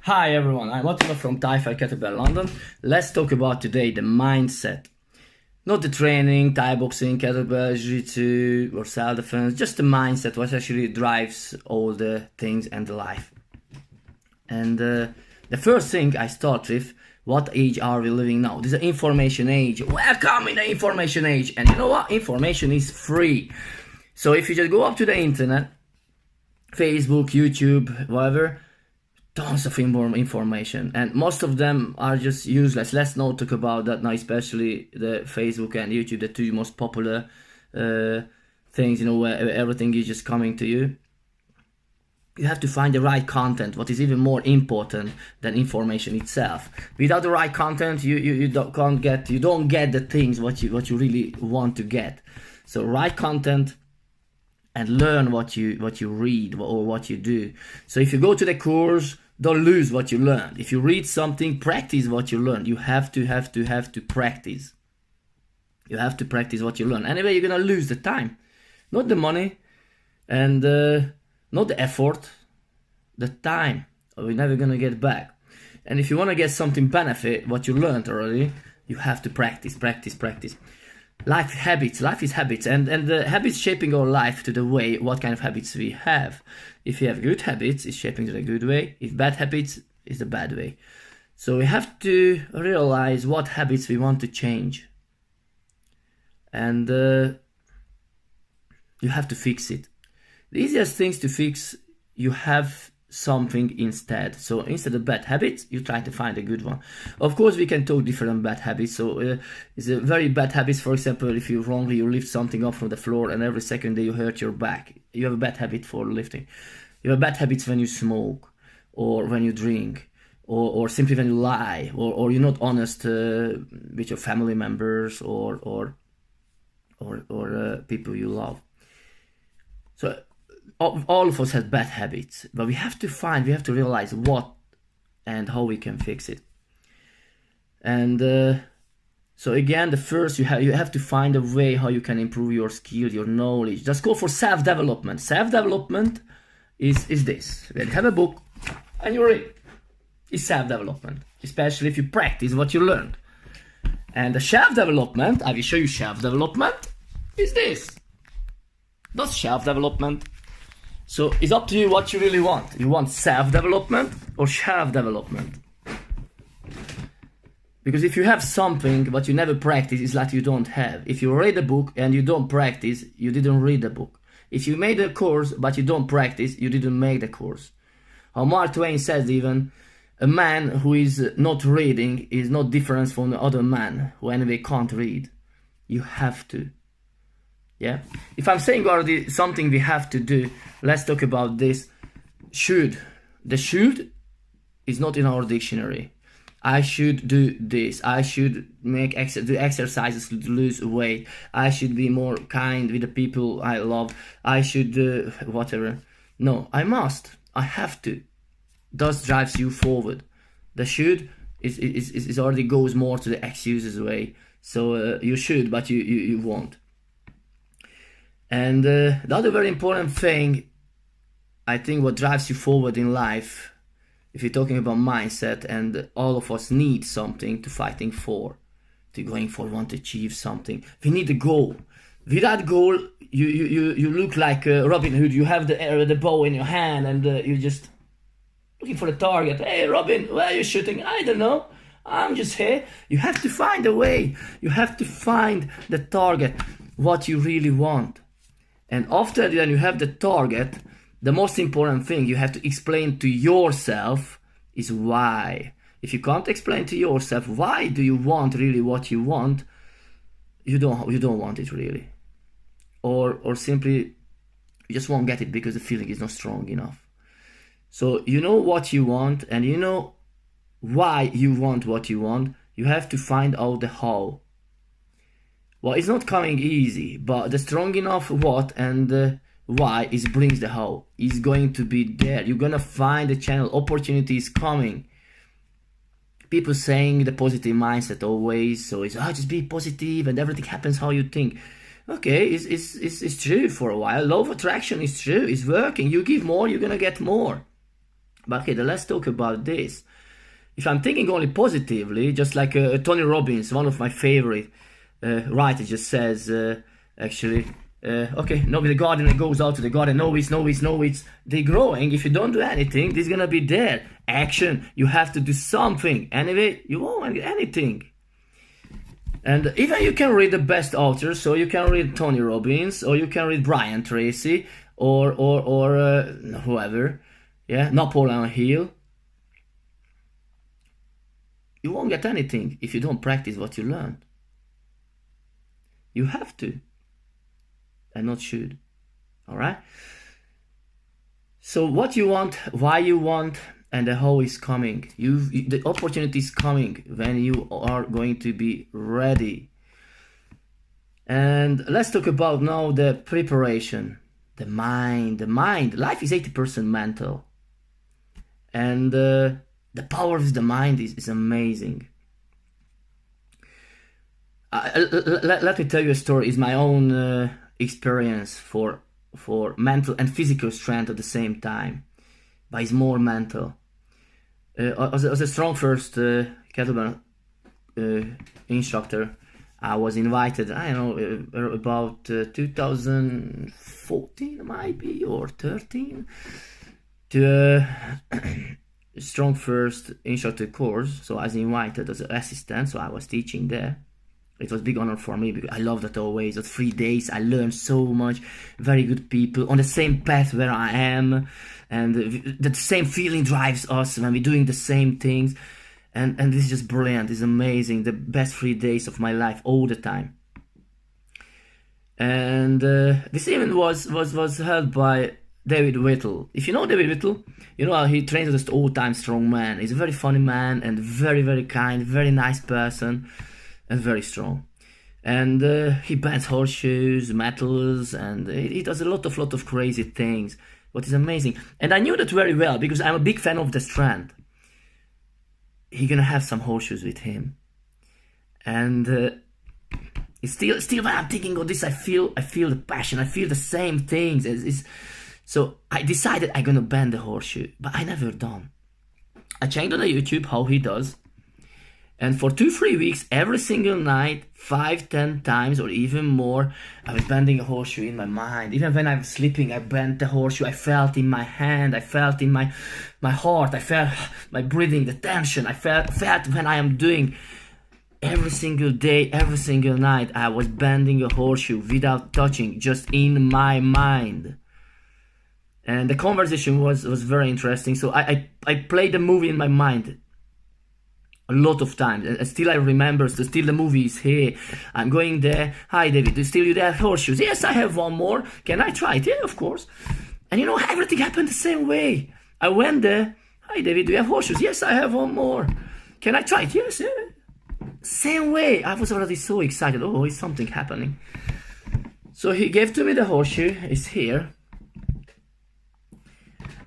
Hi everyone, I'm Attila from Kettlebell London. Let's talk about today the mindset. Not the training, Thai boxing, kettlebell, JItsu or self-defense, just the mindset, what actually drives all the things and the life. And the first thing I start with, what age are we living now? This is an information age. Welcome in the information age. And you know what? Information is free. So if you just go up to the internet, Facebook, YouTube, whatever, tons of information, and most of them are just useless. Let's not talk about that now, especially the Facebook and YouTube, the two most popular things, you know, where everything is just coming to you. You have to find the right content, what is even more important than information itself. Without the right content, you don't get the things what you really want to get. So right content, and learn what you read or what you do. So if you go to the course, don't lose what you learned. If you read something, practice what you learned. You have to practice. You have to practice what you learn. Anyway, you're gonna lose the time, not the money, and not the effort, the time. We're never gonna get back. And if you wanna get something benefit, what you learned already, you have to practice. Life is habits, and the habits shaping our life to the way what kind of habits we have. If you have good habits, it's shaping to the good way. If bad habits, it's the bad way. So we have to realize what habits we want to change, and you have to fix it. The easiest things to fix, you have something instead. So instead of bad habits, you try to find a good one. Of course, we can talk different bad habits. So it's a very bad habits. For example, if you lift something up from the floor and every second day you hurt your back, you have a bad habit for lifting. You have bad habits when you smoke or when you drink, or simply when you lie, or you're not honest with your family members or people you love. So all of us have bad habits, but we have to realize what and how we can fix it. And so again, the first you have to find a way how you can improve your skill, your knowledge. Just go for self-development. Self-development is this. When you have a book and you read, it's self-development, especially if you practice what you learned. And the self-development, I will show you self-development, is this. That's self-development. So it's up to you what you really want. You want self-development or self-development? Because if you have something but you never practice, it's like you don't have. If you read a book and you don't practice, you didn't read the book. If you made a course but you don't practice, you didn't make the course. How Mark Twain says even, a man who is not reading is not different from the other man who anyway can't read. You have to. Yeah, if I'm saying already something we have to do, let's talk about this. Should. The should is not in our dictionary. I should do this. I should do exercises to lose weight. I should be more kind with the people I love. I should whatever. No, I must. I have to. Thus drives you forward. The should is already goes more to the excuses way. So you should, but you won't. And the other very important thing, I think what drives you forward in life, if you're talking about mindset, and all of us need something to fighting for, to going for, want to achieve something. We need a goal. With that goal, you look like Robin Hood. You have the bow in your hand and you're just looking for the target. Hey Robin, where are you shooting? I don't know. I'm just here. You have to find a way. You have to find the target, what you really want. And after then you have the target, the most important thing you have to explain to yourself is why. If you can't explain to yourself why do you want really what you want, you don't want it really. Or simply you just won't get it because the feeling is not strong enough. So you know what you want and you know why you want what you want. You have to find out the how. Well, it's not coming easy, but the strong enough what and the why is brings the how. Is going to be there. You're gonna find the channel. Opportunity is coming. People saying the positive mindset always, so it's just be positive and everything happens how you think. Okay, it's true for a while. Law of attraction is true. It's working. You give more, you're gonna get more. But okay, let's talk about this. If I'm thinking only positively, just like Tony Robbins, one of my favorite writers, just says, actually, okay, no, the gardener goes out to the garden, no weeds, they're growing. If you don't do anything, they're gonna be there. Action, you have to do something. Anyway, you won't get anything. And even you can read the best authors, so you can read Tony Robbins, or you can read Brian Tracy, or whoever, yeah, Napoleon Hill. You won't get anything if you don't practice what you learned. You have to, and not should. All right? So what you want, why you want, and the how is coming. The opportunity is coming when you are going to be ready. And let's talk about now the preparation. The mind. Life is 80% mental. And the power of the mind is amazing. Let me tell you a story. It's my own experience for mental and physical strength at the same time, but it's more mental. As a strong first kettlebell instructor, I was invited, I don't know, about 2014 maybe, or 13, to a strong first instructor course. So I was invited as an assistant, so I was teaching there. It was a big honor for me because I loved it always. Those 3 days I learned so much, very good people on the same path where I am, and the same feeling drives us when we're doing the same things, and this is just brilliant. It's amazing. The best 3 days of my life all the time. And this event was held by David Whittle. If you know David Whittle, you know how he trains as an all-time strong man. He's a very funny man and very, very kind, very nice person, and very strong. And he bends horseshoes, metals, and he does a lot of crazy things. What is amazing. And I knew that very well because I'm a big fan of the strand. He's gonna have some horseshoes with him. And it's still when I'm thinking of this, I feel the passion, I feel the same things. So I decided I'm gonna bend the horseshoe, but I never done. I checked on the YouTube how he does. And for 2-3 weeks, every single night, 5-10 times or even more, I was bending a horseshoe in my mind. Even when I was sleeping, I bent the horseshoe. I felt in my hand, I felt in my heart, I felt my breathing, the tension. I felt when I am doing every single day, every single night, I was bending a horseshoe without touching, just in my mind. And the conversation was very interesting. So I played the movie in my mind a lot of times, and still I remember, so still the movie is here. I'm going there. Hi David, do still you have horseshoes? Yes, I have one more. Can I try it? Yeah, of course. And you know, everything happened the same way. I went there. Hi David, do you have horseshoes? Yes, I have one more. Can I try it? Yes, yeah. Same way. I was already so excited. Oh, is something happening? So he gave to me the horseshoe. It's here.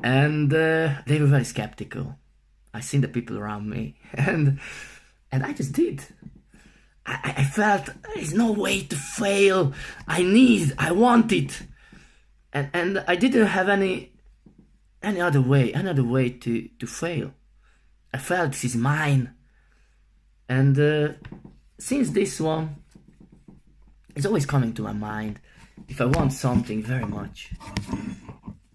And they were very skeptical. I seen the people around me, and I just did. I felt there's no way to fail. I want it, and I didn't have any other way to fail. I felt this is mine, and since this one, it's always coming to my mind. If I want something very much,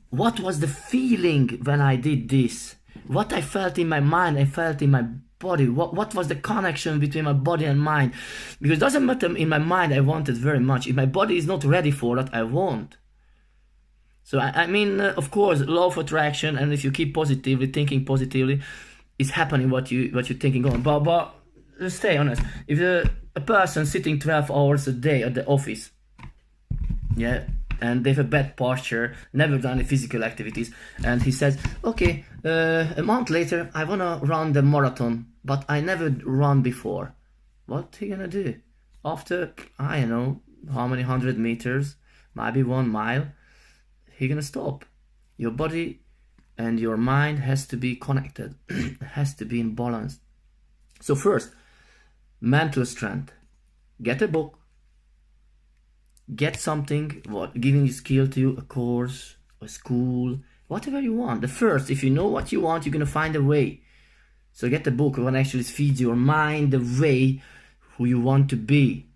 what was the feeling when I did this? What I felt in my mind, I felt in my body. What was the connection between my body and mind? Because it doesn't matter, in my mind I want it very much. If my body is not ready for that, I won't. So I mean, of course, law of attraction, and if you keep positively, thinking positively, it's happening what you're thinking on. But let's stay honest. If a person sitting 12 hours a day at the office, yeah, and they have a bad posture, never done any physical activities, and he says, okay, a month later I wanna run the marathon, but I never run before. What he gonna do? After, I don't know, how many 100 meters, maybe 1 mile, he gonna stop. Your body and your mind has to be connected, has to be in balance. So first, mental strength. Get a book. Get something, giving a skill to you, a course, a school, whatever you want. The first, if you know what you want, you're gonna find a way. So get the book, what actually feeds your mind the way who you want to be.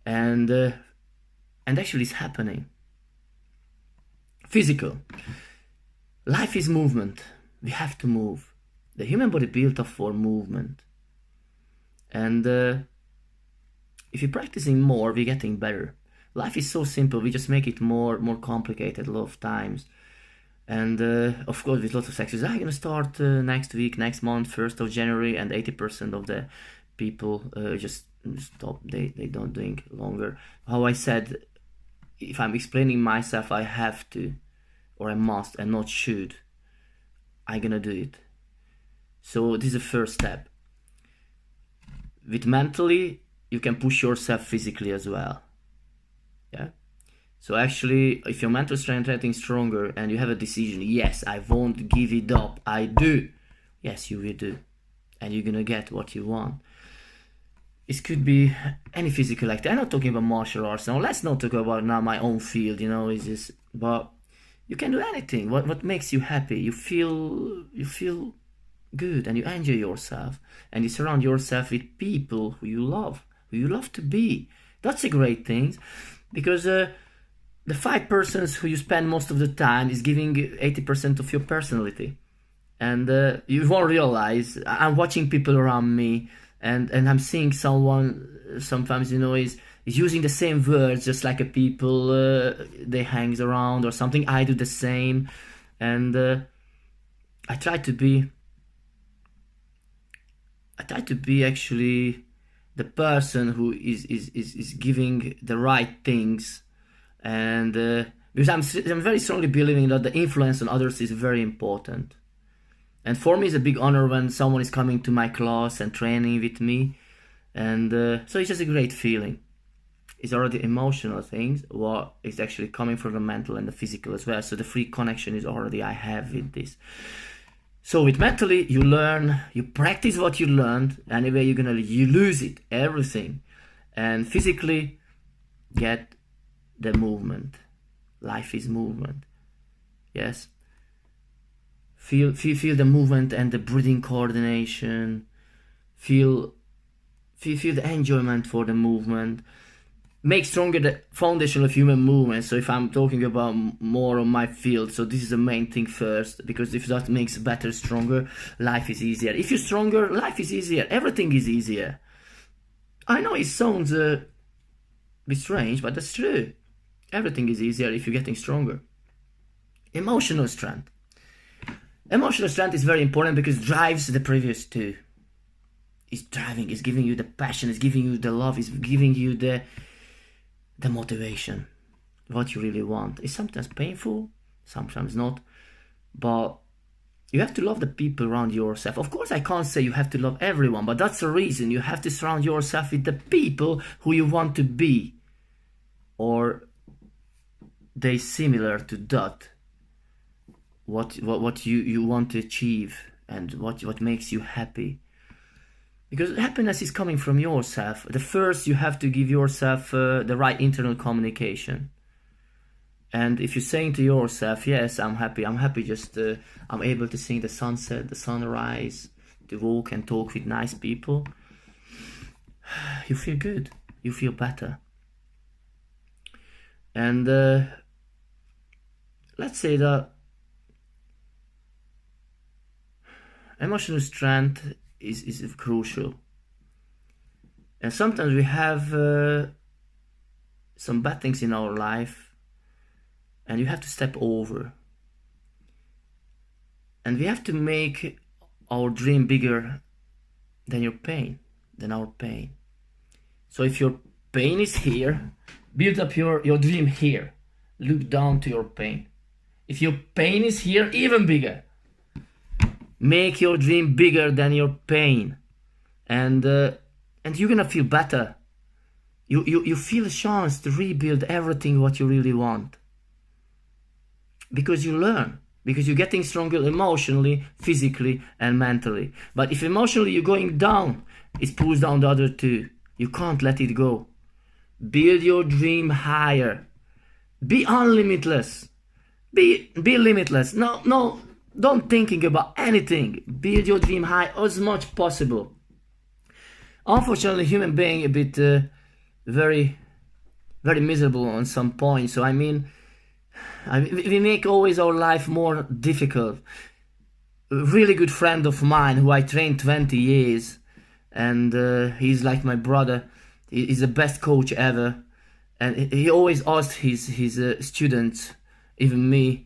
And actually it's happening. Physical. Life is movement. We have to move. The human body built up for movement. And if you're practicing more, we're getting better. Life is so simple, we just make it more complicated a lot of times. And of course, with lots of exercises, I'm gonna start next week, next month, 1st of January, and 80% of the people just stop. They don't doing longer. How I said, if I'm explaining myself, I have to, or I must, and not should. I'm gonna do it. So this is the first step. With mentally, you can push yourself physically as well. Yeah. So actually, if your mental strength is getting stronger and you have a decision, yes, I won't give it up, I do. Yes, you will do. And you're gonna get what you want. It could be any physical activity. I'm not talking about martial arts now. Let's not talk about now my own field, you know, is this, but you can do anything. What makes you happy? You feel good and you enjoy yourself and you surround yourself with people who you love to be. That's a great thing, because the 5 persons who you spend most of the time is giving 80% of your personality. And you won't realize, I'm watching people around me and I'm seeing someone sometimes, you know, is using the same words just like a people they hangs around or something. I do the same. And I try to be actually the person who is giving the right things. And because I'm very strongly believing that the influence on others is very important. And for me, it's a big honor when someone is coming to my class and training with me. And so it's just a great feeling. It's already emotional things, what is actually coming from the mental and the physical as well. So the free connection is already I have with this. So with mentally, you learn, you practice what you learned. Anyway, you lose it, everything. And physically, get the movement. Life is movement. Yes. Feel the movement and the breathing coordination. Feel the enjoyment for the movement. Make stronger the foundation of human movement. So if I'm talking about more on my field, so this is the main thing first, because if that makes better, stronger, life is easier. If you're stronger, life is easier. Everything is easier. I know it sounds a bit strange, but that's true. Everything is easier if you're getting stronger. Emotional strength. Emotional strength is very important because it drives the previous two. It's driving, it's giving you the passion, it's giving you the love, it's giving you the motivation, what you really want. It's sometimes painful, sometimes not, but you have to love the people around yourself. Of course, I can't say you have to love everyone, but that's the reason you have to surround yourself with the people who you want to be, or they similar to that. What you want to achieve and what makes you happy. Because happiness is coming from yourself. The first, you have to give yourself the right internal communication. And if you're saying to yourself, yes, I'm happy just I'm able to see the sunset, the sunrise, to walk and talk with nice people, you feel good, you feel better. And let's say that emotional strength is crucial. And sometimes we have some bad things in our life and you have to step over. And we have to make our dream bigger than your pain, than our pain. So if your pain is here, build up your dream here. Look down to your pain. If your pain is here, even bigger. Make your dream bigger than your pain, and you're gonna feel better. You feel a chance to rebuild everything what you really want, because you learn, because you're getting stronger emotionally, physically, and mentally. But if emotionally you're going down, it pulls down the other two. You can't let it go. Build your dream higher. Be unlimitless. Be limitless. No, don't thinking about anything. Build your dream high as much possible. Unfortunately, human being a bit very miserable on some point. So I mean, we make always our life more difficult. A really good friend of mine who I trained 20 years, and he's like my brother. He's the best coach ever, and he always asked his students, even me,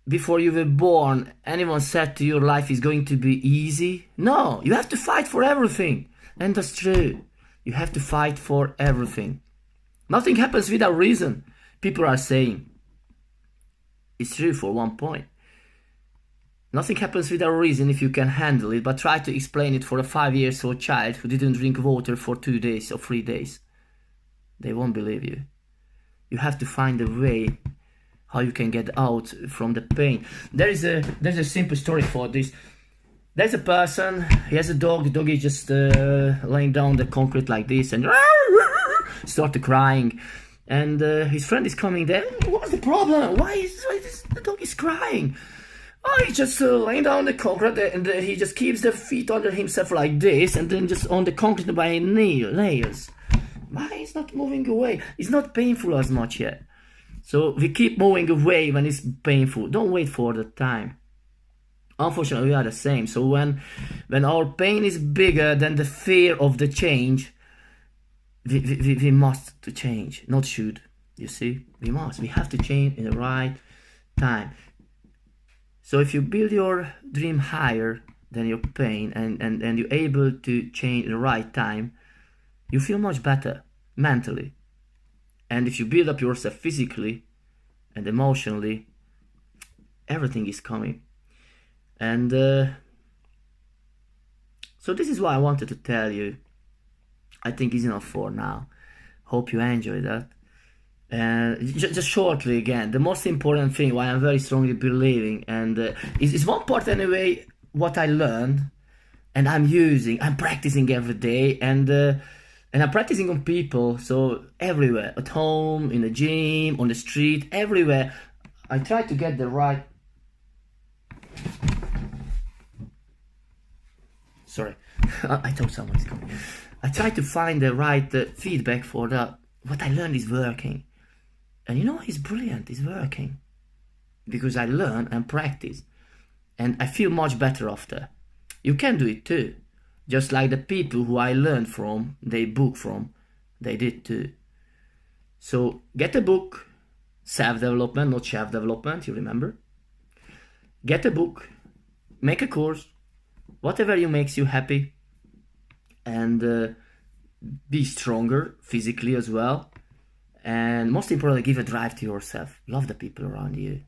before you were born, anyone said to you life is going to be easy? No, you have to fight for everything. And that's true. You have to fight for everything. Nothing happens without reason, people are saying. It's true for one point. Nothing happens without reason if you can handle it, but try to explain it for a 5-year-old child who didn't drink water for 2 days or 3 days. They won't believe you. You have to find a way how you can get out from the pain. There's a simple story for this. There's a person, he has a dog, the dog is just laying down the concrete like this and started crying. And his friend is coming there. What's the problem? Why is the dog is crying? Oh, he's just laying down the concrete and he just keeps the feet under himself like this and then just on the concrete by layers. Why he's not moving away? It's not painful as much yet. So we keep moving away when it's painful. Don't wait for the time. Unfortunately, we are the same. So when our pain is bigger than the fear of the change, we must to change, not should. You see, we have to change in the right time. So if you build your dream higher than your pain and you're able to change in the right time, you feel much better mentally. And if you build up yourself physically and emotionally, everything is coming. And so this is what I wanted to tell you. I think it's enough for now. Hope you enjoy that. Just shortly again, the most important thing why I'm very strongly believing, and is one part anyway, what I learned and I'm practicing every day, and I'm practicing on people, so everywhere, at home, in the gym, on the street, everywhere. I try to get the right... Sorry, I thought someone's coming. I try to find the right feedback for that. What I learned is working. And you know, it's brilliant, it's working. Because I learn and practice. And I feel much better after. You can do it too. Just like the people who I learned from, they book from, they did too. So get a book, self-development, not chef development, you remember. Get a book, make a course, whatever makes you happy. And be stronger physically as well. And most importantly, give a drive to yourself. Love the people around you.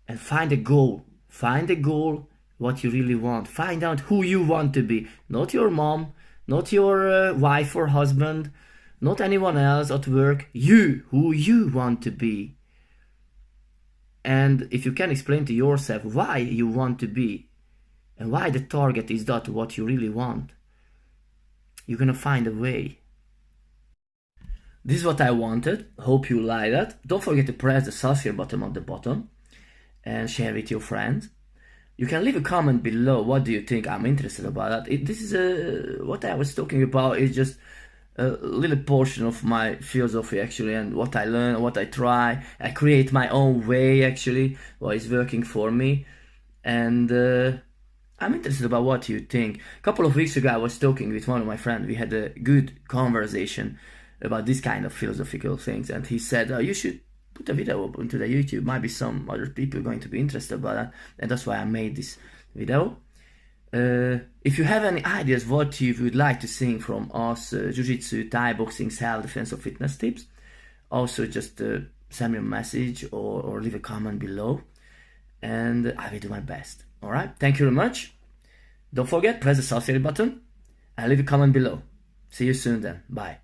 And find a goal. Find a goal, what you really want. Find out who you want to be. Not your mom, not your wife or husband, not anyone else at work. You, who you want to be. And if you can explain to yourself why you want to be, and why the target is that what you really want, you're gonna find a way. This is what I wanted. Hope you like that. Don't forget to press the subscribe button at the bottom and share with your friends. You can leave a comment below. What do you think? I'm interested about that. This is what I was talking about is just a little portion of my philosophy actually, and what I learn, what I try. I create my own way actually, what is working for me. And I'm interested about what you think. A couple of weeks ago I was talking with one of my friends. We had a good conversation about this kind of philosophical things, and he said, you should put a video up into the YouTube. Might be some other people going to be interested about that, and that's why I made this video. If you have any ideas what you would like to see from us, Jiu-Jitsu, Thai boxing, self-defense or fitness tips, also just send me a message or leave a comment below, and I will do my best. Alright, thank you very much. Don't forget, press the subscribe button and leave a comment below. See you soon then. Bye.